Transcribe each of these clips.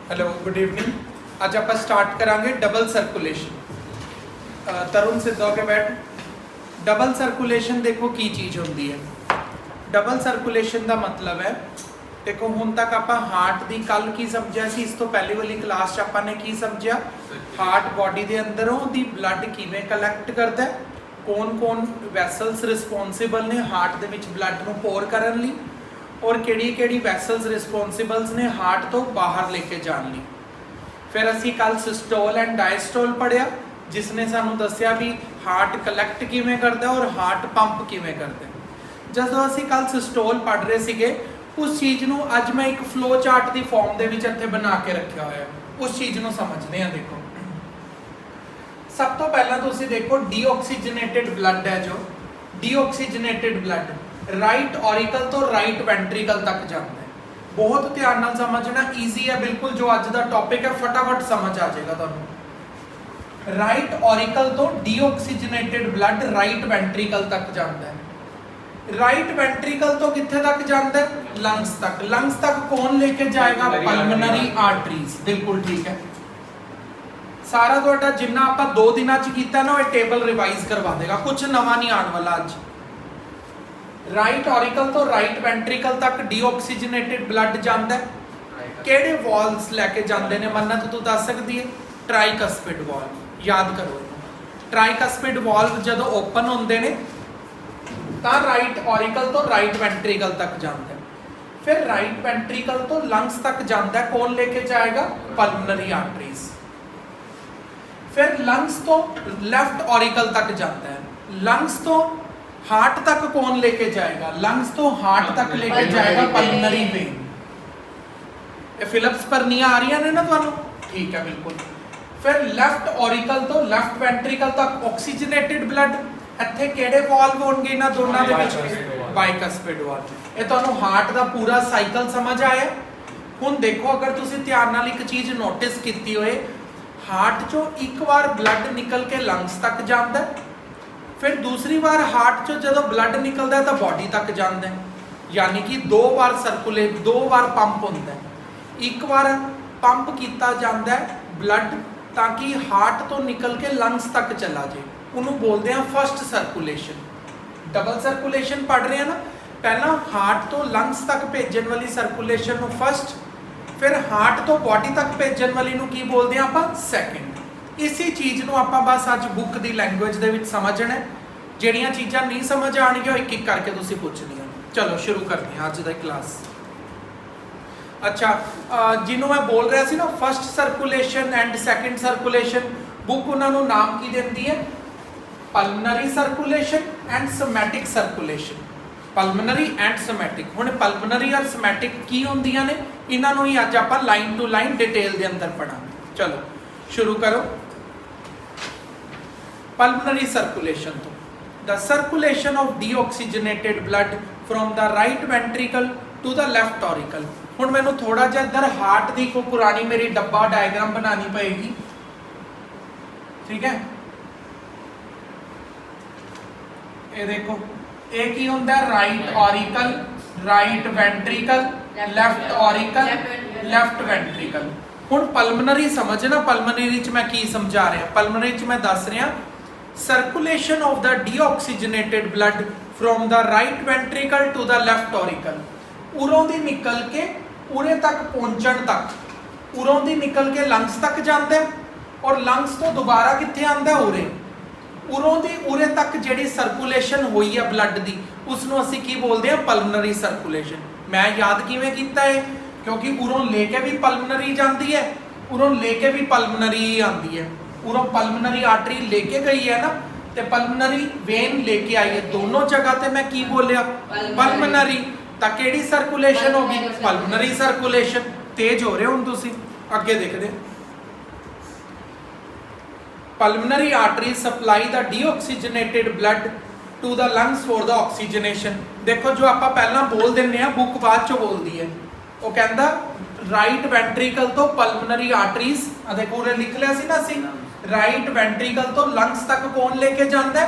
Hello good evening. आज आप start करांगे डबल सर्कुलेशन। तरुण सिद्ध होके बैठ। डबल सर्कुलेशन देखो की चीज़ होती है। डबल सर्कुलेशन का मतलब है, देखो हुण तक आप हार्ट की कल की समझिया सी, इस तो पहली वाली क्लास च आपां ने की समझिया, हार्ट बॉडी के अंदरों दी ब्लड किवें कलैक्ट करता है, कौन कौन वैसल्स रिस्पोंसिबल ने हार्ट दे विच ब्लड नूं पोर करन लई, और किहड़ी वैसल्स रिस्पोंसिबल्स ने हार्ट तो बाहर लेके जाने लई। फिर असी कल सिस्टोल एंड डायस्टोल पढ़िया, जिसने सानू दसिया भी हार्ट कलैक्ट किवें करता और हार्ट पंप किवें करता है। जदों असी कल सिस्टोल पढ़ रहे सीगे, उस चीज़ नूं अज मैं एक फ्लो चार्ट की फॉर्म दे विच इत्थे बना के रखा होया, उस चीज़ नूं समझते हैं। देखो सब तो पहला तुसीं देखो डीऑक्सीजनेटेड ब्लड है, जो डीऑक्सीजनेटेड ब्लड राइट ऑरिकल तो राइट वेंट्रिकल तक जाता है। बहुत ध्यान नाल समझना, ईजी है बिल्कुल, जो अज का टॉपिक है फटाफट समझ आ जाएगा तुहानूं। राइट ऑरिकल तो डीऑक्सीजनेटेड ब्लड राइट वेंट्रिकल तक जाता है। राइट वेंट्रिकल तो कित्थे तक जाता है? लंग्स तक। लंग्स तक कौन लेके जाएगा? Pulmonary arteries. बिल्कुल ठीक है। सारा तुहाडा जिन्ना आपां 2 दिनां च कीता ना, वो टेबल रिवाइज करवा देगा, कुछ नवा नहीं आने वाला अज। राइट ऑरिकल तो राइट वेंट्रिकल तक डीऑक्सीजनेटेड ब्लड जाता है। किहड़े वॉल्व्स लैके जाते हैं? मन्नत तू दस सकती है? Tricuspid valve. याद करो, ट्राइकस्पिड वॉल्व जदों ओपन होंदे ने तां राइट ऑरिकल तो राइट वेंट्रिकल तक जाता है। फिर राइट वेंट्रिकल तो लंग्स तक जाता है, कौन लेके जाएगा? Pulmonary arteries. फिर लंग्स तो लेफ्ट ऑरिकल तक जाता है। लंग्स तो हार्ट तक कौन लेके जाएगा? लंग्स तो हार्ट तक लेके जाएगा पल्मोनरी वेन। फिलिप्स परनियां आ रही ने ना तुहानूं? ठीक है, बिल्कुल। फिर लेफ्ट ऑरिकल तो लेफ्ट वेंट्रिकल तक ऑक्सीजनेटेड ब्लड, इत्थे किहड़े वॉल्व होणगे इन्हां दोनां दे विच? Bicuspid valve. ये तुहानूं हार्ट दा पूरा साइकिल समझ आया? हुण देखो, अगर तुसीं ध्यान नाल एक चीज़ नोटिस कीती होए, हार्ट चों एक बार ब्लड निकल के लंग्स तक जाता है, फिर दूसरी बार हार्ट चो जो ब्लड निकलता है तो बॉडी तक जाता है, यानी कि 2 बार सर्कुलेट, 2 बार पंप होता है। एक बार पंप किया जाता है ब्लड ताकि हार्ट तो निकल के लंग्स तक चला जाए, उन्होंने बोलते हैं फर्स्ट सर्कुलेशन। डबल सर्कुलेशन पढ़ रहे हैं ना, पहला हार्ट तो लंग्स तक भेजन वाली सर्कुलेशन फर्स्ट, फिर हार्ट तो बॉडी तक भेजन वाली की बोलते हैं आप सैकेंड। इसी चीज़ को आप बस अज बुक की लैंगुएज के समझना है। ਜਿਹੜੀਆਂ चीज़ा नहीं समझ आएगी एक एक करके तुम पूछनिया। चलो शुरू करते हैं अज की क्लास। अच्छा, जिन्हों मैं बोल रहा सी ना first circulation and second circulation, book उन्होंने नाम की देती है? Pulmonary circulation and somatic circulation. Pulmonary and somatic. हुण पल्मोनरी और सोमैटिक की होंदियां ने, इन्हों ही अज आप लाइन टू लाइन डिटेल के अंदर पढ़ांगे। चलो शुरू करो। पल्मोनरी सर्कुलेशन तो the circulation of deoxygenated blood from the right ventricle to the left auricle. हुण मैनूं थोड़ा जिहा इधर हार्ट की कोई पुरानी मेरी डब्बा डायग्राम बनानी पएगी, ठीक है? ये देखो, ये की हुंदा है? Right auricle, right ventricle, left auricle, left ventricle. हुण पल्मोनरी समझना, पल्मोनरी च मैं की समझा रहा? पल्मोनरी च मैं दस रहा circulation of the deoxygenated blood from the right ventricle to the left auricle. उरों दी निकल के उरे तक पहुंचण तक, उरों दी निकल के लंग्स तक जाता है, और लंग्स तो दोबारा कित्थे आंदा है? उरे। उरों दी उरे तक जिहड़ी सर्कुलेशन हुई है ब्लड की, उसनूं असीं की बोलते हैं? Pulmonary circulation. मैं याद किवें कीता है? क्योंकि उरों लेके भी पल्मोनरी जाती है, उरों लेके भी पल्मोनरी ही आती है। उरों पल्मोनरी आर्टरी लेके गई है ना, तो पल्मोनरी वेन लेके आई है। दोनों जगह ते मैं की बोलिया? पल्मोनरी। तो केड़ी सर्कुलेशन होगी? Pulmonary circulation. तेज हो रहे हो तुसीं, अगे देखते। Pulmonary artery supply the deoxygenated blood to the lungs for the oxygenation. देखो, जो आप पहला बोल दें, बुक बाद चो बोलती है, वो कहता राइट वेंट्रिकल तो पल्मोनरी आर्टरीज, देखो उरे लिख लिया सी ना सी, राइट वेंट्रिकल तो लंग्स तक कौन लेके जाता है?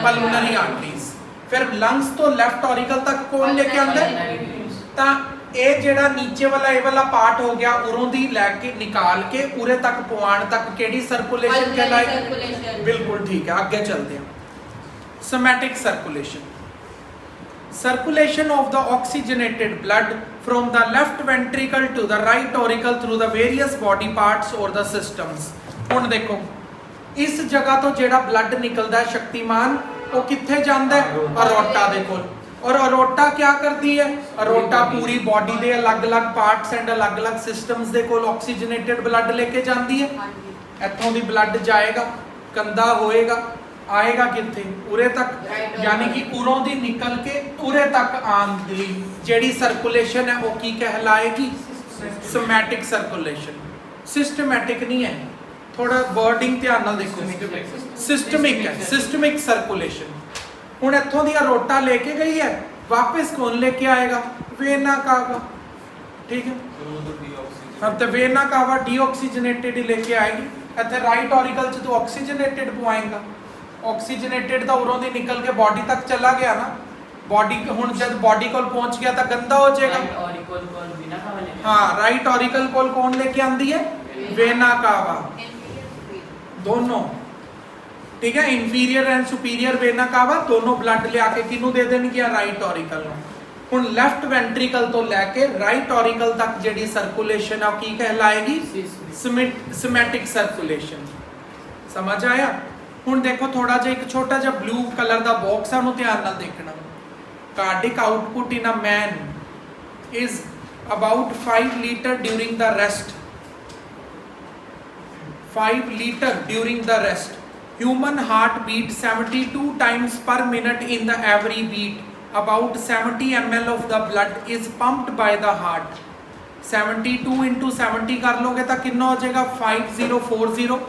Pulmonary arteries. फिर लंग्स तो लेफ्ट ऑरिकल तक कौन लेके आता है? ये जेड़ा नीचे वाला ये वाला पार्ट हो गया उरों दी लैके निकाल के उरे तक पहुंचाण तक केड़ी सर्कुलेशन कहलाएगी? बिल्कुल ठीक है, आगे चलते हैं। Somatic circulation, circulation of the oxygenated blood from the left ventricle to the right auricle through the various body parts or the systems। ਹੁਣ देखो इस जगह तो जेड़ा ब्लड निकलता है शक्तिमान वो कित्थे जांदा है? अरोटा दे कोल। और अरोटा क्या करती है? अरोटा पूरी बॉडी दे अलग अलग पार्ट्स एंड अलग अलग सिस्टम्स दे कोल ऑक्सीजनेटेड ब्लड लेके जाती है। इत्थों दी ब्लड जाएगा, कंधा होएगा, आएगा कित्थे? उरे तक, यानी कि उरों दी निकल के उरे तक आन दी जेड़ी सर्कुलेशन है वो की कहलाएगी? Somatic circulation. सिस्टमैटिक नहीं है, थोड़ा वर्डिंग ध्यान नाल देखो। सिस्टमिक है, सिस्टमिक सर्कुलेशन। हुण इत्थों दी अरोटा लेके गई है, वापस कौन लेके आएगा? Vena cava. ठीक है, अब तो वेना कावा डीऑक्सीजनेटेड ही लेके आएगी। इत्थे राइट ऑरिकल च तो ऑक्सीजनेटेड पवाएगा, ऑक्सीजनेटेड तो उरों दी निकल के बॉडी तक चला गया ना। बॉडी हुण जब बॉडी कोल पहुंच गया तो गंदा हो जाएगा। हाँ, राइट ऑरिकल कोल कौन लेके आंदी है? वेना कावा, दोनों। ठीक है, inferior and superior vena cava दोनों ब्लड ले आके किनू दे देणगे? राइट ऑरिकल नूं। हुण लेफ्ट वेंट्रिकल तो लैके राइट ऑरिकल तक जिहड़ी सर्कुलेशन है की कहलाएगी? Somatic circulation. समझ आया? हुण देखो थोड़ा जिहा एक छोटा जिहा ब्लू कलर दा बॉक्स है, उहनूं ध्यान नाल देखना। Cardiac output in a man is about 5 litre during the rest. 5 litre during the rest. Human heart beat 72 times per minute in the every beat. About 70 ml of the blood is pumped by the heart. 72 into 70 कर लोगे तो कितना हो जाएगा? 5040।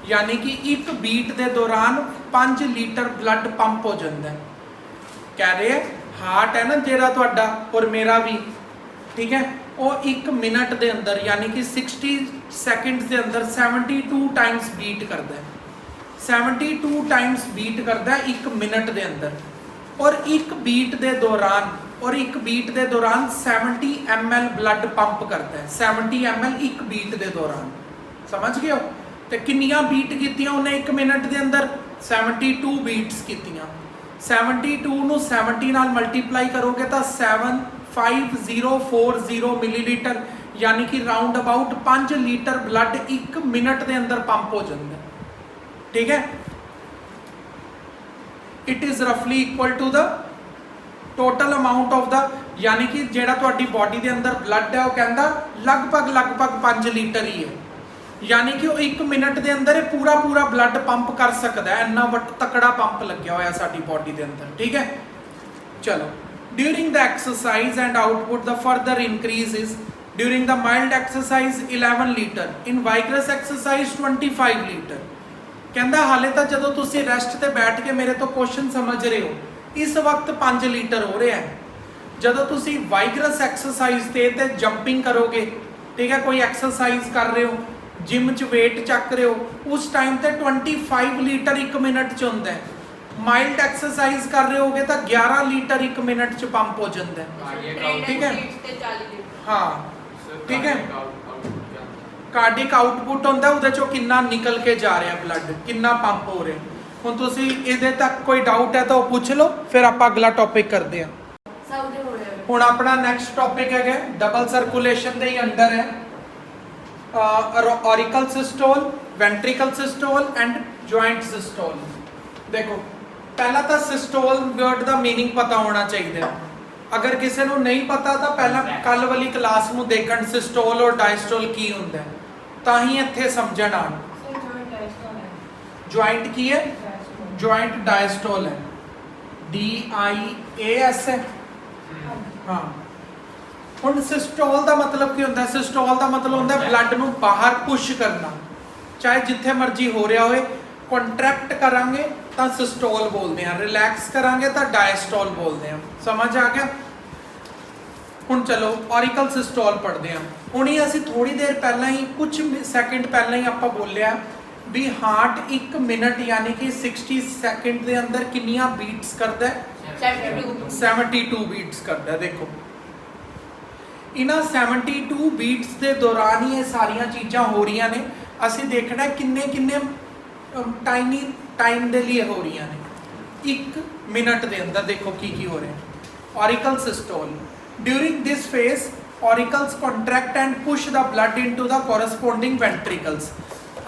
यानी कि एक beat के दौरान 5 लीटर ब्लड पंप हो जाता है। कह रहे हैं हार्ट है ना जेड़ा तुहाडा और मेरा भी, ठीक है, वो 1 मिनट के अंदर यानी कि 60 सेकंड के अंदर 72 टाइम्स बीट करता है। 72 टाइम्स बीट करता है 1 मिनट के अंदर। और एक बीट के दौरान 70 ml ब्लड पंप करता है। 70 ml एक बीट के दौरान। समझ गए हो? तो कितनियां बीट कीतियां उन्हें 1 मिनट के अंदर? 72 बीट्स कीतियां। 72 नूं 70 नाल मल्टीप्लाई करोगे तो 75040 मिलीलीटर, यानी कि round about 5 litre blood 1 minute के अंदर पंप हो जाता है। ठीक है, इट इज रफली equal to the total amount of the, यानी कि जेड़ा तुहाडी बॉडी के अंदर ब्लड है वो कहता लगभग 5 लीटर ही है। यानी कि वो 1 मिनट के अंदर पूरा ब्लड पंप कर सकता है। इन्ना तकड़ा पंप लग्या होया साडी बॉडी के अंदर। ठीक है, चलो। During the exercise and output the further increase is during the mild exercise 11 litre, in vigorous exercise 25 litre. कहता हाले तो जदों तुसीं रेस्ट ते बैठ के मेरे तो क्वेश्चन समझ रहे हो, इस वक्त 5 लीटर हो रहा है। जदों तुसीं वाइग्रस एक्सरसाइज ते जंपिंग करोगे, ठीक है, कोई एक्सरसाइज कर रहे हो, जिम च वेट चक रहे हो, उस टाइम ते 25 लीटर 1 मिनट च होंदा है। माइल्ड एक्सरसाइज कर रहे होगे तो 11 लीटर 1 मिनट च पंप हो जाता है। ठीक है, हाँ, ठीक है। कार्डिक आउटपुट होंदा उहदे चों कितना निकल के जा रहा है ब्लड, कितना पंप हो रहा है। हुण तुसीं इहदे तक कोई डाउट है तो पूछ लो, फिर आपां अगला टॉपिक करते हैं। हुण अपना नेक्स्ट टॉपिक है डबल सर्कुलेशन दे ही अंडर है auricle systole, ventricle systole and joint systole. देखो पहला तो सिस्टोल वर्ड का मीनिंग पता होना चाहिए। अगर किसी को नहीं पता तो पहला कल वाली क्लास में देखण सिस्टोल और डायस्टोल की हुंदा है, ताही इत्थे समझण आण। जॉइंट की है? जॉइंट डायस्टोल है, DIAS है। हाँ, हुण सिस्टोल का मतलब की होंदा है? सिस्टोल का मतलब होंदा है ब्लड नूं बाहर पुश करना, चाहे जिथे मर्जी हो रहा होए। कॉन्ट्रैक्ट करांगे तो सिस्टोल बोलते हैं, रिलैक्स करांगे तो डायस्टोल बोलते हैं। समझ आ गया? हुण चलो ऑरिकल सिस्टोल पढ़ते हैं। हुण ही असीं थोड़ी देर पहला ही, कुछ सैकेंड पहला ही आपां बोलिया भी हार्ट 1 मिनट यानी कि 60 सैकेंड के अंदर कितनियां बीट्स करता है? 72 बीट्स करता है। देखो इन्हां 72 बीट्स के दौरान ही ये सारिया चीज़ां हो रही ने। असी देखना किन्ने किन्ने टाइनी टाइम के लिए हो रही ने। 1 मिनट के अंदर देखो की हो रहा है। Auricle systole during this phase auricles contract and push the blood into the corresponding ventricles.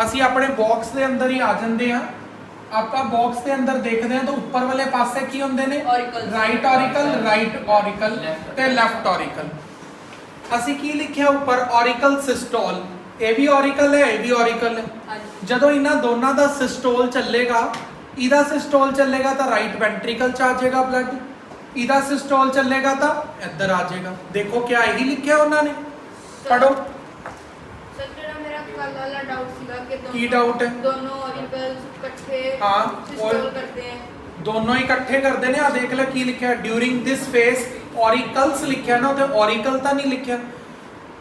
असी अपने बॉक्स के अंदर ही आ जाते हैं। आप बॉक्स के अंदर देखते हैं तो ऊपर वाले पासे की होंगे ने राइट ऑरिकल ते लेफ्ट ऑरिकल। असी की लिखिया ऊपर ऑरिकल सिस्टोल, ये भी ऑरिकल है, ये भी ऑरिकल है। जदों इन्हां दोनों का सिस्टोल चलेगा, इहदा सिस्टोल चलेगा तो राइट वेंट्रिकल च आ जाएगा ब्लड, इहदा सिस्टोल चलेगा तो इधर आ जाएगा। देखो क्या यही लिखिया उन्होंने, पढ़ो। की डाउट है? दोनों ऑरिकल्स इकट्ठे सिस्टोल करते हैं, दोनों इकट्ठे करते हैं। देख ले की लिखा ड्यूरिंग दिस फेस ऑरिकल्स लिखा ना, तो ऑरिकल तो नहीं लिखा।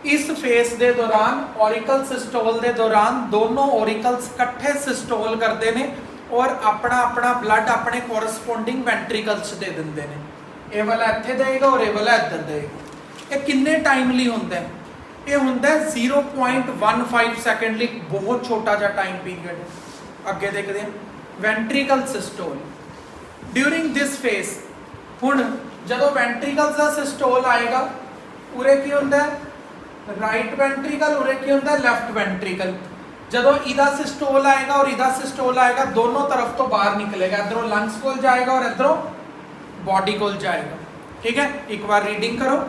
इस फेस के दौरान ऑरिकल सिस्टोल के दौरान दोनों ऑरिकल्स इकट्ठे सिस्टोल करते हैं और अपना अपना ब्लड अपने कोरस्पोंडिंग वेंट्रिकल्स दे देंगे ने। ये वाला इत्थे देगा और ये वाला इधर देगा। ये किन्ने टाइमली होंदा है? ये होंदा है 0.15 सेकंड ਲਈ, बहुत छोटा जा टाइम पीरियड है। अगे देखते हैं ventricle systole during this face. हुण जदों वेंट्रिकल्स का सिस्टोल आएगा, उरे की होंदा है राइट वेंट्रिकल, उरे की होंदा है लेफ्ट वेंट्रिकल। जदों इदा सिस्टोल आएगा और इदा सिस्टोल आएगा, दोनों तरफ तो बाहर निकलेगा, इधरों लंग्स को जाएगा और इधरों बॉडी को जाएगा। ठीक है, एक बार रीडिंग करो।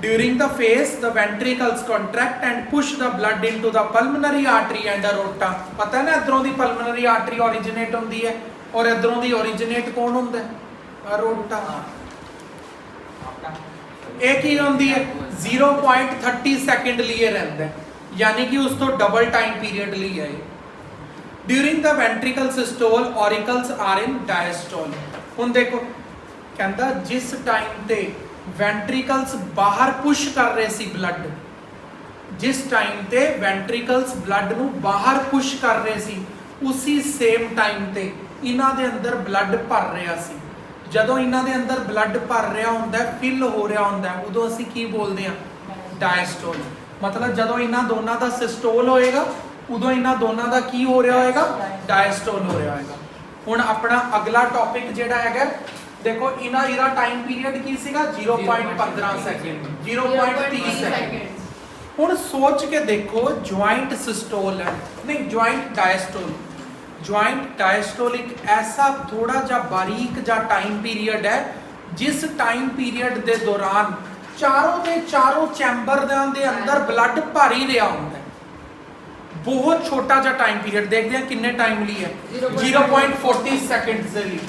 During the phase, the ventricles contract and push the blood into the pulmonary artery and aorta. पता है ना, इधरों दी pulmonary artery originate होती है और इधरों दी originate कौन होता है? aorta। एक ही होती है 0.30 सेकंड लिए रहता है, यानी कि उस तो डबल टाइम पीरियड लिए है। During the ventricle systole, auricles are in diastole। हुण देखो कहता जिस टाइम ते वेंट्रिकल्स बाहर पुश कर रहे सी ब्लड, जिस टाइम ते वेंट्रिकल्स ब्लड नू बाहर पुश कर रहे सी, उसी सेम टाइम ते इन्हां दे अंदर ब्लड भर रहा सी। जदों इन्हां दे अंदर ब्लड भर रहा हुंदा है, फिल हो रहा हुंदा है, उदों असीं की बोलदे हां? डायस्टोल। मतलब जदों इन्हां दोनों का सिस्टोल होएगा, उदों इन्हां दोनों का की हो रहा होएगा? डायस्टोल हो रहा होएगा। हुण अपना अगला टॉपिक जिहड़ा हैगा, देखो इना टाइम पीरियड की सीगा 0.15 सेकंड, 0.30 सेकंड। हुण सोच के देखो ज्वाइंट सिस्टोल है, नहीं ज्वाइंट डायस्टोल। ज्वाइंट डायस्टोल एक ऐसा थोड़ा जा बारीक जा टाइम पीरियड है, जिस टाइम पीरियड के दौरान चारों के चारों चैंबर दे अंदर ब्लड भर ही रहा होंदा है। बहुत छोटा जा टाइम पीरियड। देखते हैं किन्ने टाइम ली है? 0.40 सेकंड के लिए।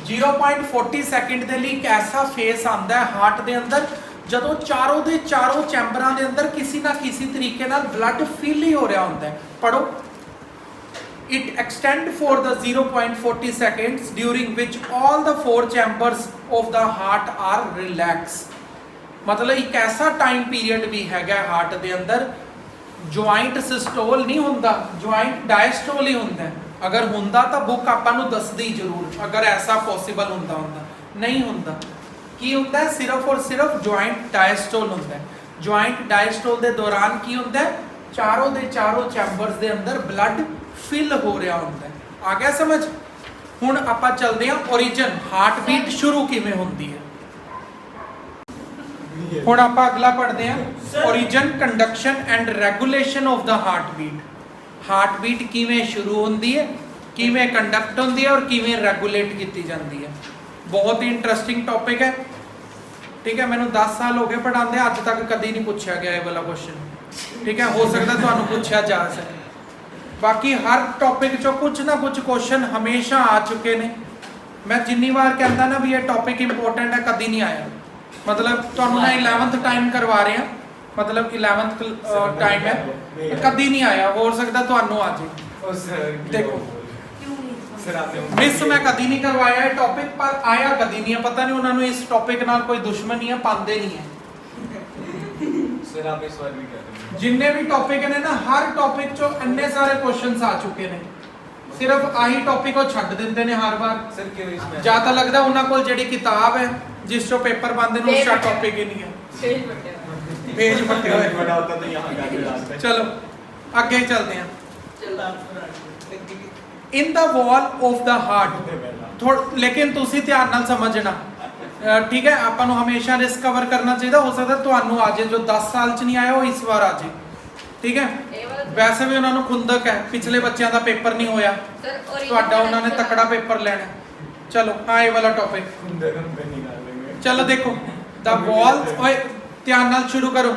0.40 सेकंड के लिए एक ऐसा फेस आता है हार्ट के अंदर, जदों चारों के चारों चैंबरां के अंदर किसी ना किसी तरीके नाल ब्लड फिल ही हो रहा होंदा है। पढ़ो। It extend for the 0.40 seconds during which all the 4 chambers of the heart are relax. मतलब एक ऐसा टाइम पीरियड भी हैगा हार्ट के अंदर, ज्वाइंट सिस्टोल नहीं होंदा, ज्वाइंट डायस्टोल ही होंदा है। अगर होंदा तो बुक आपां नूं दसदी जरूर, अगर ऐसा पॉसिबल होंदा होंदा। नहीं होंदा। की होंदा है? सिर्फ और सिर्फ ज्वाइंट डायस्टोल होंदा है। ज्वाइंट डायस्टोल के दौरान की होंदा है? चारों के चारों चैंबर्स के अंदर ब्लड फिल हो रहा होंदा है। आ गया समझ? हुण आपां चलदे हां ओरिजिन, हार्ट बीट शुरू किवें होंदी है। हुण आपां अगला पढ़दे हां origin, conduction and regulation of the heartbeat. Heartbeat किवें शुरू होंदी है, किवें कंडक्ट होंदी है और किवें रेगुलेट की जाती है। बहुत ही इंटरेस्टिंग टॉपिक है। ठीक है, मैंने 10 साल हो गए पढ़ाते, अज तक कभी नहीं पूछा गया ये वाला क्वेश्चन। ठीक है, हो सकता तुहानूं पूछा जा सके। बाकी हर टॉपिक चो कुछ ना कुछ क्वेश्चन हमेशा आ चुके हैं। मैं जिन्नी बार कहता ना भी ये टॉपिक इंपोर्टेंट है, कभी नहीं आया। मतलब तुहानूं मैं 11th टाइम करवा रहे हैं, मतलब 11th टाइम है, कभी नहीं आया। हो सकता तुहानूं आ जाए। देखो मिस मैं कभी नहीं करवाया टॉपिक, पर आया कभी नहीं है। पता नहीं उन्होंने इस टॉपिक नाल कोई दुश्मनी है, पाते नहीं है। सर आप इस बार भी कहते हैं जिन्ने भी टॉपिक ने ना, हर टॉपिक चो इन्ने सारे क्वेश्चंस आ चुके हैं। सिर्फ आही टॉपिक को छड्ड दिंदे ने हर बार। सर क्यों इसमें ਜਾਂ ਤਾਂ ਲੱਗਦਾ ਉਹਨਾਂ ਕੋਲ ਜਿਹੜੀ ਕਿਤਾਬ ਹੈ जिस चो पेपर पाते हैं उसका टॉपिक ही नहीं है, पेज बटे हुए। पेज पट्टे हुए। बड़ा होता तो यहाँ का भी डालते। चलो आगे चलते हैं। चलो in the wall of the heart, लेकिन तुसी ध्यान नाल समझना, ठीक है, ਆਪਾਂ ਨੂੰ ਹਮੇਸ਼ਾ ਰਿਸਕ ਕਵਰ ਕਰਨਾ ਚਾਹੀਦਾ। ਹੋ ਸਕਦਾ ਤੁਹਾਨੂੰ ਆ ਜੇ, ਜੋ 10 ਸਾਲ ਚ ਨਹੀਂ ਆਇਆ ਉਹ ਇਸ ਵਾਰ ਆ ਜੇ, ਠੀਕ ਹੈ। ਇਹ ਵਾਲਾ ਵੈਸੇ ਵੀ ਉਹਨਾਂ ਨੂੰ ਖੁੰਦਕ ਹੈ, ਪਿਛਲੇ ਬੱਚਿਆਂ ਦਾ ਪੇਪਰ ਨਹੀਂ ਹੋਇਆ, ਸਰ और ਤੁਹਾਡਾ ਉਹਨਾਂ ਨੇ ਤਕੜਾ ਪੇਪਰ ਲੈਣਾ। ਚਲੋ ਹਾਂ ਇਹ ਵਾਲਾ ਟੌਪਿਕ खुंदे खुंदे निकाल लेंगे। ਚਲੋ ਦੇਖੋ, ਦ ਵਾਲਸ, ਓਏ ਧਿਆਨ ਨਾਲ ਸ਼ੁਰੂ ਕਰੋ।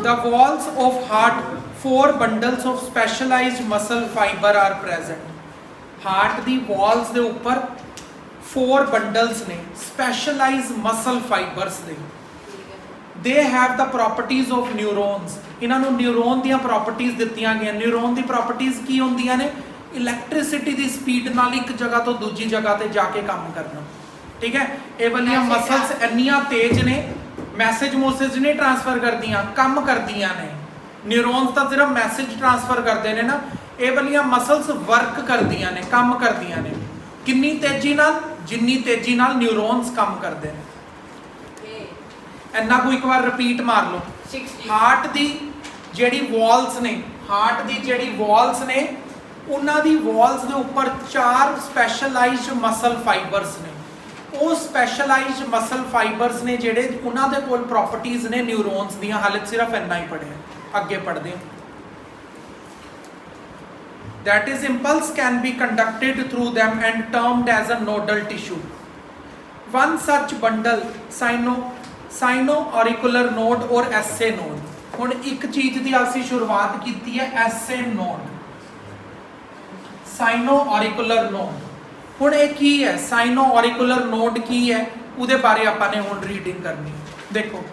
The walls of heart, 4 bundles of specialised muscle fibre are present. Heart ਦੀ ਵਾਲਸ ਦੇ ਉੱਪਰ 4 ਬੰਡਲਸ ਨੇ ਸਪੈਸ਼ਲਾਈਜ਼ਡ ਮਸਲ ਫਾਈਬਰਸ ਦੇ। They have the properties of neurons. ਇਹਨਾਂ ਨੂੰ ਨਿਊਰੋਨ ਦੀਆਂ ਪ੍ਰੋਪਰਟੀਜ਼ ਦਿੱਤੀਆਂ ਗਈਆਂ। ਨਿਊਰੋਨ ਦੀ ਪ੍ਰੋਪਰਟੀਜ਼ ਕੀ ਹੁੰਦੀਆਂ ਨੇ? ਇਲੈਕਟ੍ਰਿਸਿਟੀ ਦੀ ਸਪੀਡ ਨਾਲ ਇੱਕ ਜਗ੍ਹਾ ਤੋਂ ਦੂਜੀ ਜਗ੍ਹਾ ਤੇ ਜਾ ਕੇ ਕੰਮ ਕਰਨਾ, ਠੀਕ ਹੈ। ਇਹ ਵਾਲੀਆਂ ਮਸਲਸ ਇੰਨੀਆਂ ਤੇਜ਼ ਨੇ, ਮੈਸੇਜ ਨਹੀਂ ਟ੍ਰਾਂਸਫਰ ਕਰਦੀਆਂ, ਕੰਮ ਕਰਦੀਆਂ ਨੇ। ਨਿਊਰੋਨਸ ਤਾਂ ਸਿਰਫ ਮੈਸੇਜ ਟ੍ਰਾਂਸਫਰ ਕਰਦੇ ਨੇ ਨਾ, ਇਹ ਵਾਲੀਆਂ ਮਸਲਸ ਵਰਕ ਕਰਦੀਆਂ ਨੇ, ਕੰਮ ਕਰਦੀਆਂ ਨੇ। ਕਿੰਨੀ ਤੇਜ਼ੀ ਨਾਲ? ਜਿੰਨੀ ਤੇਜ਼ੀ ਨਾਲ ਨਿਊਰੋਨਸ ਕੰਮ ਕਰਦੇ ਨੇ। ਇੰਨਾ ਕੋਈ ਇੱਕ ਵਾਰ ਰਿਪੀਟ ਮਾਰ ਲਓ। 60 ਹਾਰਟ ਦੀ ਜਿਹੜੀ ਵਾਲਸ ਨੇ, ਹਾਰਟ ਦੀ ਜਿਹੜੀ ਵਾਲਸ ਨੇ, ਉਹਨਾਂ ਦੀ ਵਾਲਸ ਦੇ ਉੱਪਰ 4 ਸਪੈਸ਼ਲਾਈਜ਼ਡ ਮਸਲ ਫਾਈਬਰਸ ਨੇ। ਉਹ ਸਪੈਸ਼ਲਾਈਜ਼ਡ ਮਸਲ ਫਾਈਬਰਸ ਨੇ ਜਿਹੜੇ, ਉਹਨਾਂ ਦੇ ਕੋਲ ਪ੍ਰੋਪਰਟੀਜ਼ ਨੇ ਨਿਊਰੋਨਸ ਦੀਆਂ। ਹਾਲੇ ਸਿਰਫ ਇੰਨਾ ਹੀ ਪੜ੍ਹਿਆ, ਅੱਗੇ ਪੜ੍ਹਦੇ ਹਾਂ। That is, impulse can be conducted through them and termed as a nodal tissue. One such bundle, sino-auricular node or SA node. ਹੁਣ ਇੱਕ ਚੀਜ਼ ਦੀ ਅਸੀਂ ਸ਼ੁਰੂਆਤ ਕੀਤੀ ਹੈ, SA node, sino-auricular node। ਹੁਣ ਇਹ ਕੀ ਹੈ? sino-auricular node ਕੀ ਹੈ, ਉਹਦੇ ਬਾਰੇ ਆਪਾਂ ਨੇ ਹੁਣ ਰੀਡਿੰਗ ਕਰਨੀ ਹੈ। ਦੇਖੋ,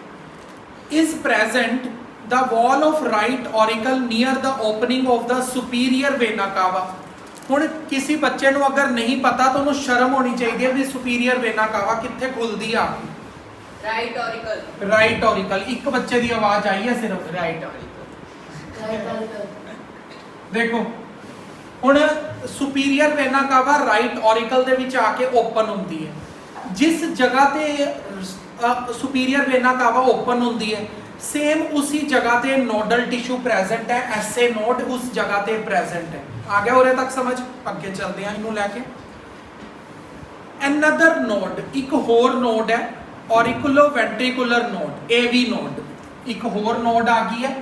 is present the wall of right auricle near the opening of the superior vena cava। ਹੁਣ ਕਿਸੇ ਬੱਚੇ ਨੂੰ ਅਗਰ ਨਹੀਂ ਪਤਾ ਤਾਂ ਉਹਨੂੰ ਸ਼ਰਮ ਹੋਣੀ ਚਾਹੀਦੀ ਹੈ ਵੀ ਸੁਪੀਰੀਅਰ ਵੇਨਾ ਕਾਵਾ ਕਿੱਥੇ ਖੁੱਲਦੀ ਆ। Right auricle, right auricle. ਇੱਕ ਬੱਚੇ ਦੀ ਆਵਾਜ਼ ਆਈ ਹੈ ਸਿਰਫ, राइट ऑरिकल। ਦੇਖੋ ਹੁਣ ਸੁਪੀਰੀਅਰ ਵੇਨਾ ਕਾਵਾ ਰਾਈਟ ਔਰਿਕਲ ਦੇ ਵਿੱਚ ਆ ਕੇ ਓਪਨ ਹੁੰਦੀ ਹੈ। ਜਿਸ ਜਗ੍ਹਾ ਤੇ ਸੁਪੀਰੀਅਰ ਵੇਨਾ ਕਾਵਾ ਓਪਨ ਹੁੰਦੀ ਹੈ, सेम उसी जगह पे नोडल टिश्यू प्रेजेंट है, ऐसे नोड उस जगह पे प्रेजेंट है। आ गया उरे तक समझ? अगे चलते हैं इनू लैके। अनदर नोड, एक होर नोड है, auriculoventricular node, AV node. एक होर नोड आ गई है,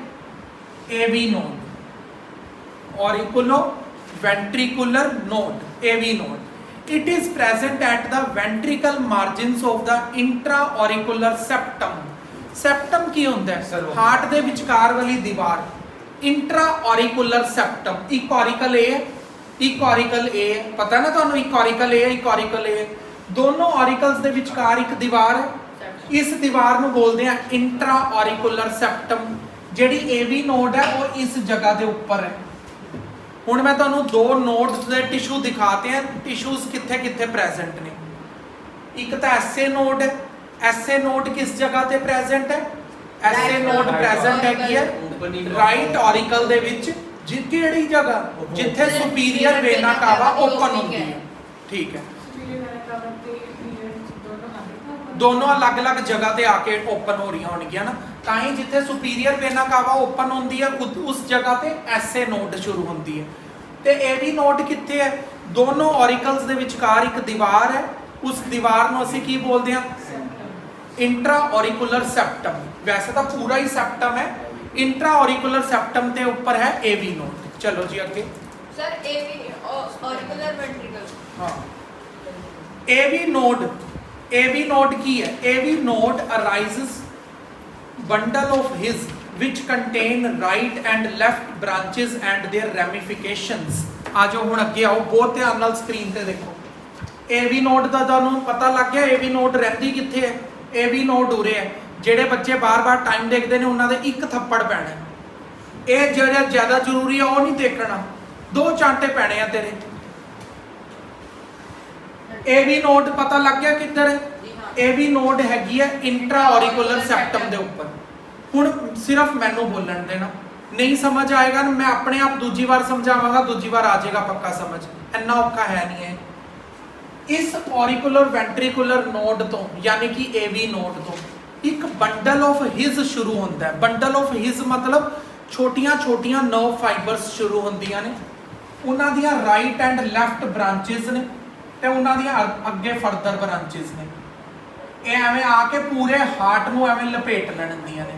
AV node, auriculoventricular node, AV node. It is present at the ventricle margins of the intraauricular septum. Septum ਕੀ ਹੁੰਦਾ ਹੈ? ਹਾਰਟ ਦੇ ਵਿਚਕਾਰ ਵਾਲੀ ਦੀਵਾਰ, ਇੰਟਰਾ ਔਰਿਕੂਲਰ ਸੈਪਟਮ। ਇੱਕ ਔਰਿਕਲ ਏ, ਇੱਕ ਔਰਿਕਲ ਏ, ਪਤਾ ਨਾ ਤੁਹਾਨੂੰ? ਇੱਕ ਔਰਿਕਲ ਏ, ਇੱਕ ਔਰਿਕਲ ਏ, ਦੋਨੋਂ ਔਰਿਕਲਸ ਦੇ ਵਿਚਕਾਰ ਇੱਕ ਦੀਵਾਰ ਹੈ। ਇਸ ਦੀਵਾਰ ਨੂੰ ਬੋਲਦੇ ਆ ਇੰਟਰਾ ਔਰਿਕੂਲਰ ਸੈਪਟਮ। ਜਿਹੜੀ ਏਵੀ ਨੋਡ ਹੈ ਉਹ ਇਸ ਜਗ੍ਹਾ ਦੇ ਉੱਪਰ ਹੈ। ਹੁਣ ਮੈਂ ਤੁਹਾਨੂੰ 2 ਨੋਡਸ ਦੇ ਟਿਸ਼ੂ ਦਿਖਾਤੇ हैं, टिश्यूज किथे किथे प्रेजेंट ने। एक तो एसए नोड है, एसए नोड किस जगह ते प्रेजेंट है? एसए नोड प्रेजेंट है राइट ऑरिकल दे विच, किहड़ी जगह? जिथे सुपीरियर वेना कावा ओपन होंदी है। ठीक है, दोनों अलग अलग जगह ते आके ओपन हो रही होणगियां ना, तां ही जिथे सुपीरियर वेना कावा ओपन होंदी है उस जगह ते एसए नोड शुरू होंदी है। ते एवी नोड किथे है? दोनों ऑरिकल्स दे विचकार एक दीवार है, उस दीवार नूं असीं की बोलदे हां? Intra auricular septum. वैसे तो पूरा ही सेप्टम है, इंट्रा ऑरिकुलर सेप्टम के ऊपर है एवी नोड। चलो जी आगे सर, एवी ऑरिकुलर वेंट्रिकल। हाँ, एवी नोड की है? AV node arises bundle of His which contain right and left branches and their ramifications। आ जाओ हुण अगे आओ, बहुत ध्यान नाल स्क्रीन ते देखो। एवी नोड दा तुहानूं पता लग गया एवी नोड रहिंदी कित्थे है? एवी नोड उरे है। ਜਿਹੜੇ ਬੱਚੇ ਬਾਰ-ਬਾਰ ਟਾਈਮ ਦੇਖਦੇ ਨੇ ਉਹਨਾਂ ਦੇ ਇੱਕ ਥੱਪੜ ਪੈਣਾ। ਇਹ ਜਿਹੜਾ ਜ਼ਿਆਦਾ ਜ਼ਰੂਰੀ ਆ ਉਹ ਨਹੀਂ ਦੇਖਣਾ, 2 ਚਾਂਟੇ ਪੈਣੇ ਆ ਤੇਰੇ। ਏਵੀ ਨੋਡ ਪਤਾ ਲੱਗ ਗਿਆ ਕਿੱਧਰ ਹੈ? ਏਵੀ ਨੋਡ ਹੈਗੀ ਹੈ ਇੰਟਰਾ ਔਰਿਕੂਲਰ ਸੈਪਟਮ ਦੇ ਉੱਪਰ। ਹੁਣ ਸਿਰਫ ਮੈਨੂੰ ਬੋਲਣ ਦੇਣਾ, ਨਹੀਂ ਸਮਝ ਆਏਗਾ ਨਾ ਮੈਂ ਆਪਣੇ ਆਪ ਦੂਜੀ ਵਾਰ ਸਮਝਾਵਾਂਗਾ, ਦੂਜੀ ਵਾਰ ਆ ਜਾਏਗਾ ਪੱਕਾ ਸਮਝ। ਇੰਨਾ ਔਖਾ ਹੈ ਨਹੀਂ ਹੈ। इस ऑरिकुलर वेंट्रिकुलर नोड तो यानी कि एवी नोड तो एक बंडल ऑफ हिज शुरू होता है। बंडल ऑफ हिज मतलब छोटियां छोटियां नर्व फाइबर्स शुरू होंदियां ने, उन्हां दियां राइट एंड लैफ्ट ब्रांचेस ने ते उन्हां दियां अगे फर्दर ब्रांचेस ने। ये एवें आके पूरे हार्ट नूं एवें लपेट लैंदियां ने,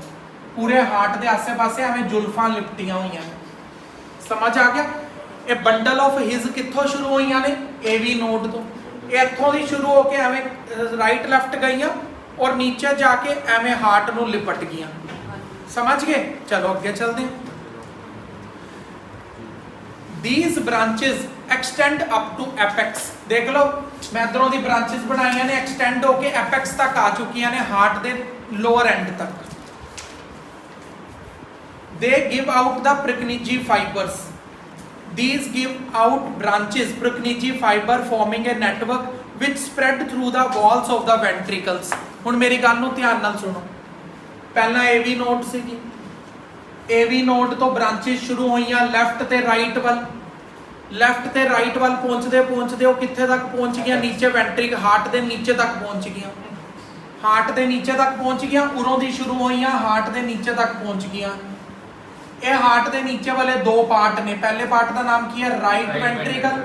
पूरे हार्ट के आसे पासे एवें जुल्फां लिपटियां होईयां ने। समझ आ गया? ये बंडल ऑफ हिज कित्थों शुरू होईयां ने? एवी नोड तो। इत्थों दी शुरू होके एवें राइट लैफ्ट गईयां और नीचे जाके एवें हार्ट नूं लिपट गईयां। समझ गए? चलो अगे चलते हैं। These branches extend up to apex। देख लो मैं इधरों दी ब्रांचेस बनाई ने, एक्सटेंड होके एपेक्स तक आ चुकी ने, हार्ट दे लोअर एंड तक। They give out the Purkinje fibers। These give out branches, Purkinje fiber forming a network which spread through the walls of the ventricles। हुण मेरी गल नूं ध्यान नाल सुनो। पहला एवी नोड सीगी, एवी नोड तो ब्रांचेस शुरू होईयां लैफ्ट ते राइट वाल, लैफ्ट ते राइट वाल पहुंचदे पहुंचदे वो कित्थे तक पहुंच गया? नीचे वेंट्रिक हार्ट दे नीचे तक पहुंच गया, हार्ट दे नीचे तक पहुंच गया। उरों दी शुरू होईयां हार्ट दे नीचे तक पहुंच गया। ये हार्ट दे नीचे वाले दो पार्ट ने, पहले पार्ट का नाम की है राइट वेंट्रिकल,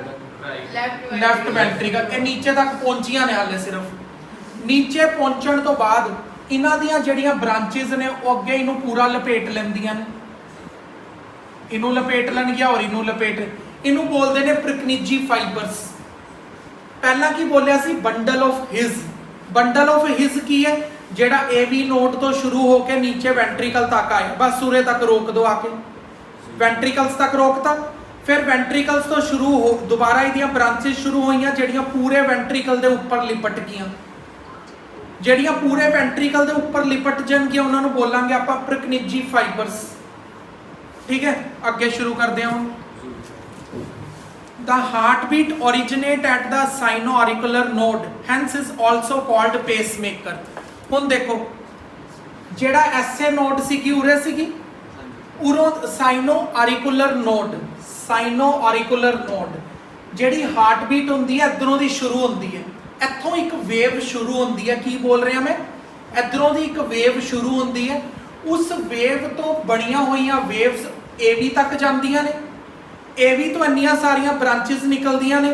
लैफ्ट वेंट्रिकल। ये नीचे तक पहुंचियां ने, हाले सिर्फ नीचे पहुंचण तो बाद इन्हां दियां जड़ियां ब्रांचेस ने वो अगे इनू पूरा लपेट लैंदियां ने, इनू लपेट लैणगियां और इनू लपेट, इनू बोलते ने Purkinje फाइबर्स। पहला की बोलिया सी bundle of His. Bundle of His की है? जेड़ा एवी नोड तो शुरू होके नीचे वेंट्रिकल तक आया, बस सूरे तक रोक दो आके, वेंट्रिकल्स तक रोकता। फिर वेंट्रिकल्स तो शुरू हो दोबारा इहदियां ब्रांचेस शुरू होईयां जेड़ियां पूरे वेंट्रिकल दे ऊपर लिपट गईयां। जेड़ियां पूरे वेंट्रिकल दे ऊपर लिपट जाणगियां उन्हां नूं बोलांगे आपां Purkinje फाइबर्स। ठीक है, अगे शुरू करदे हां। The heartbeat originate at the sino-auricular node, hence is also called pacemaker। ਹੁਣ देखो जेड़ा एसए नोड सीगी उरे सीगी, उरों साइनो आरिकुलर नोड, साइनो आरिकुलर नोड जेड़ी हार्ट बीट होंदी है इधरों दी शुरू होंदी है, इत्थों एक वेव शुरू होंदी है। की बोल रहा मैं? इधरों दी एक वेव शुरू होंदी है, उस वेव तो बनियां होईयां वेव्स एवी तक जांदियां ने, एवी तो इन्नियां सारियां ब्रांचेस निकलदियां ने,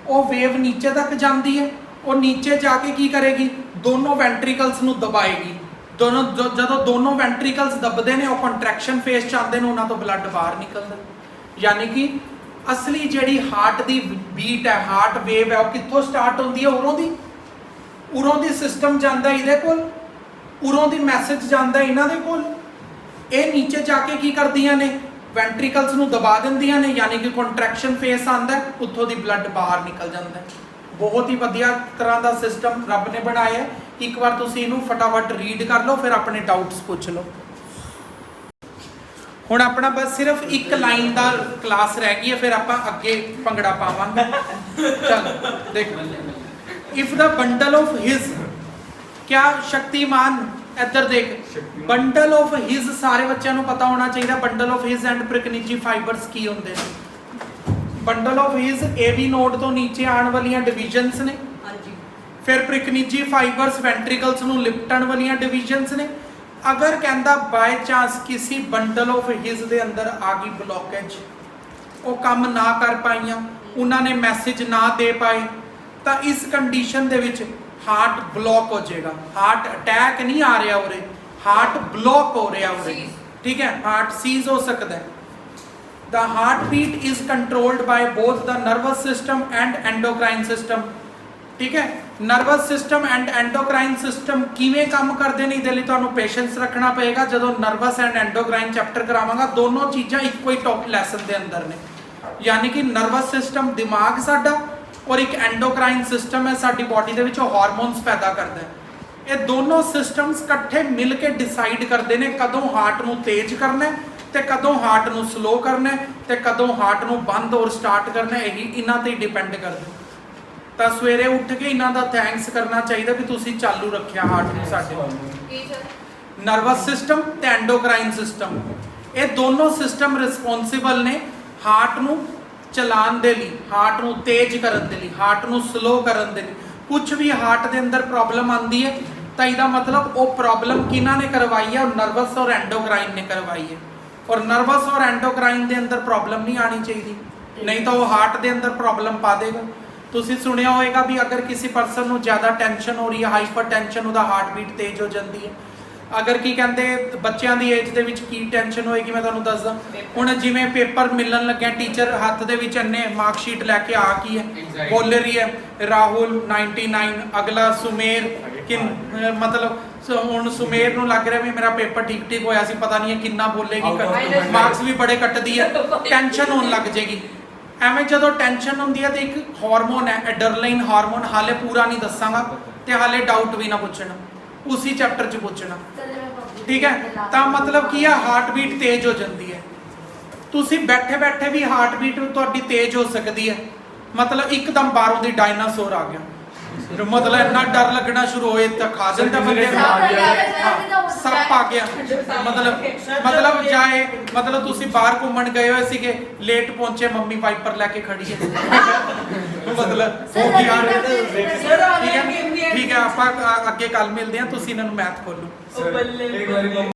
वो वेव नीचे तक जांदी है, और नीचे जाके की करेगी? दोनों वेंट्रिकल्स नूं दबाएगी। दोनों जदों दोनों वेंट्रिकल्स दबदे ने वो कंट्रैक्शन फेस च आंदे ने, उन्हां तो ब्लड बाहर निकलदा। यानी कि असली जिहड़ी हार्ट दी बीट है, हार्ट वेव है, वो कित्थों स्टार्ट होंदी है? उरों दी। उरों दी सिस्टम जांदा इहदे कोल, उरों दी मैसेज जांदा इन्हां दे कोल, ये नीचे जाके की करदियां ने? वेंट्रिकल्स नूं दबा दिंदियां ने, यानी कि कंट्रैक्शन फेस आंदा है, उत्थों दी ब्लड बाहर निकल जांदा है। बहुत ही वधिया तरह का सिस्टम रब ने बनाया है। एक बार तुसीं इहनूं फटाफट रीड कर लो, फिर अपने डाउट्स पूछ लो। हुण अपना बस सिर्फ एक लाइन का क्लास रह गई है, फिर आपां अगे भंगड़ा पावांगे। चलो देखो, if the bundle of his, क्या शक्तिमान, इधर देख, बंडल ऑफ हिज सारे बच्चों को पता होना चाहिए। Bundle of His and Purkinje fibres की होंदे ने? Bundle of His AV node तो नीचे आने वाली डिविजन्स ने, फिर Purkinje फाइबर्स वेंट्रिकल्स नूं लिपटन वाली डिविजन्स ने। अगर कहता बाय चांस किसी बंडल ऑफ हिज दे अंदर आ गई ब्लॉकेज, वो काम ना कर पाइयां, उन्होंने मैसेज ना दे पाए, तो इस कंडीशन दे विच हार्ट ब्लॉक हो जाएगा। हार्ट अटैक नहीं आ रहा उरे, हार्ट ब्लॉक हो रहा उरे। ठीक है, हार्ट सीज हो सकता है। The heartbeat is controlled by both the nervous system and endocrine system। ठीक है, nervous system and endocrine system किवें काम करते हैं, इहदे लई तुहानूं पेशेंस रखना पएगा। जदों नर्वस एंड एंडोक्राइन चैप्टर करावांगा, दोनों चीज़ां इक्को ही टॉप लैसन के अंदर ने। यानी कि नर्वस सिस्टम दिमाग साडा और एक एंडोक्राइन सिस्टम है साडी बॉडी दे विच हार्मोन्स पैदा करता है। ये दोनों सिस्टम्स इकट्ठे मिल के डिसाइड करते हैं कदों हार्ट नूं तेज करना है ते कदों हार्ट नूं स्लो करना है ते कदों हार्ट नूं बंद और स्टार्ट करना है। यही इन्हां ते डिपेंड करदा। तो सवेरे उठ के इन्हां दा थैंक्स करना चाहिए भी तुसीं चालू रखिया हार्ट नूं साडे। नर्वस सिस्टम ते एंडोक्राइन सिस्टम, ये दोनों सिस्टम रिस्पोंसिबल ने हार्ट नूं ਚਲਾਉਣ ਦੇ ਲਈ, ਹਾਰਟ ਨੂੰ ਤੇਜ਼ ਕਰਨ ਦੇ ਲਈ, ਹਾਰਟ ਨੂੰ ਸਲੋ ਕਰਨ ਦੇ ਲਈ, ਕੁਝ ਵੀ ਹਾਰਟ ਦੇ ਅੰਦਰ ਪ੍ਰੋਬਲਮ ਆਂਦੀ ਹੈ ਤਾਂ ਇਹਦਾ ਮਤਲਬ ਉਹ ਪ੍ਰੋਬਲਮ ਕਿਹਨਾਂ ਨੇ ਕਰਵਾਈ ਹੈ? ਉਹ ਨਰਵਸ ਔਰ ਐਂਡੋਕਰਾਈਨ ਨੇ ਕਰਵਾਈ ਹੈ। ਔਰ ਨਰਵਸ ਔਰ ਐਂਡੋਕਰਾਈਨ ਦੇ ਅੰਦਰ ਪ੍ਰੋਬਲਮ ਨਹੀਂ ਆਣੀ ਚਾਹੀਦੀ, ਨਹੀਂ ਤਾਂ ਉਹ ਹਾਰਟ ਦੇ ਅੰਦਰ ਪ੍ਰੋਬਲਮ ਪਾ ਦੇਗਾ। ਤੁਸੀਂ ਸੁਣਿਆ ਹੋਵੇਗਾ ਵੀ ਅਗਰ ਕਿਸੇ ਪਰਸਨ ਨੂੰ ਜ਼ਿਆਦਾ ਟੈਨਸ਼ਨ ਹੋ ਰਹੀ ਹੈ, ਹਾਈਪਰ ਟੈਨਸ਼ਨ, ਉਹਦਾ ਹਾਰਟ ਬੀਟ ਤੇਜ਼ ਹੋ ਜਾਂਦੀ ਹੈ। ਅਗਰ ਕੀ ਕਹਿੰਦੇ ਬੱਚਿਆਂ ਦੀ ਏਜ ਦੇ ਵਿੱਚ ਕੀ ਟੈਨਸ਼ਨ ਹੋਏਗੀ ਮੈਂ ਤੁਹਾਨੂੰ ਦੱਸਦਾ। ਹੁਣ ਜਿਵੇਂ ਪੇਪਰ ਮਿਲਣ ਲੱਗਿਆ, ਟੀਚਰ ਹੱਥ ਦੇ ਵਿੱਚ ਇੰਨੇ ਮਾਰਕ ਸ਼ੀਟ ਲੈ ਕੇ ਆ ਕੀ ਹੈ ਬੋਲ ਰਹੀ ਹੈ ਰਾਹੁਲ 99, ਅਗਲਾ ਸੁਮੇਰ ਮਤਲਬ ਹੁਣ ਸੁਮੇਰ ਨੂੰ ਲੱਗ ਰਿਹਾ ਵੀ ਮੇਰਾ ਪੇਪਰ ਠੀਕ ਹੋਇਆ ਸੀ, ਪਤਾ ਨਹੀਂ ਹੈ ਕਿੰਨਾ ਬੋਲੇਗੀ, ਮਾਰਕਸ ਵੀ ਬੜੇ ਕੱਟਦੀ ਹੈ, ਟੈਨਸ਼ਨ ਹੋਣ ਲੱਗ ਜੇਗੀ। ਐਵੇਂ ਜਦੋਂ ਟੈਨਸ਼ਨ ਹੁੰਦੀ ਹੈ ਤੇ ਇੱਕ ਹਾਰਮੋਨ ਹੈ ਐਡਰਲਾਈਨ ਹਾਰਮੋਨ, ਹਾਲੇ ਪੂਰਾ ਨਹੀਂ ਦੱਸਾਂਗਾ ਤੇ ਹਾਲੇ ਡਾਊਟ ਵੀ ਨਾ ਪੁੱਛਣਾ, ਉਸੇ ਚੈਪਟਰ 'ਚ ਪੁੱਛਣਾ, ਠੀਕ ਹੈ। ਤਾਂ ਮਤਲਬ ਕੀ ਹੈ, ਹਾਰਟ ਬੀਟ ਤੇਜ਼ ਹੋ ਜਾਂਦੀ ਹੈ। ਤੁਸੀਂ ਬੈਠੇ ਬੈਠੇ ਵੀ ਹਾਰਟ ਬੀਟ ਤੁਹਾਡੀ ਤੇਜ਼ ਹੋ ਸਕਦੀ ਹੈ। ਮਤਲਬ ਇੱਕਦਮ ਬਾਹਰੋਂ ਦੀ ਡਾਇਨਾਸੌਰ ਆ ਗਿਆ, ਮਤਲਬ ਇੰਨਾ ਡਰ ਲੱਗਣਾ ਸ਼ੁਰੂ ਹੋਏ ਤਾਂ ਖਾ ਜਾਂਦਾ ਬੰਦੇ ਨੂੰ, ਸੱਪ ਆ ਗਿਆ, ਮਤਲਬ ਜਾਏ, ਮਤਲਬ ਤੁਸੀਂ ਬਾਹਰ ਘੁੰਮਣ ਗਏ ਹੋਏ ਸੀਗੇ, ਲੇਟ ਪਹੁੰਚੇ, ਮੰਮੀ ਵਾਈਪਰ ਲੈ ਕੇ ਖੜੀ ਹੈ, ਮਤਲਬ ਉਹ ਕੀ ਆ ਰਿਹਾ। ਠੀਕ ਹੈ ਆਪਾਂ ਅੱਗੇ ਕੱਲ ਮਿਲਦੇ ਹਾਂ, ਤੁਸੀਂ ਇਹਨਾਂ ਨੂੰ ਮੈਥ ਖੋਲੋ। एक बारी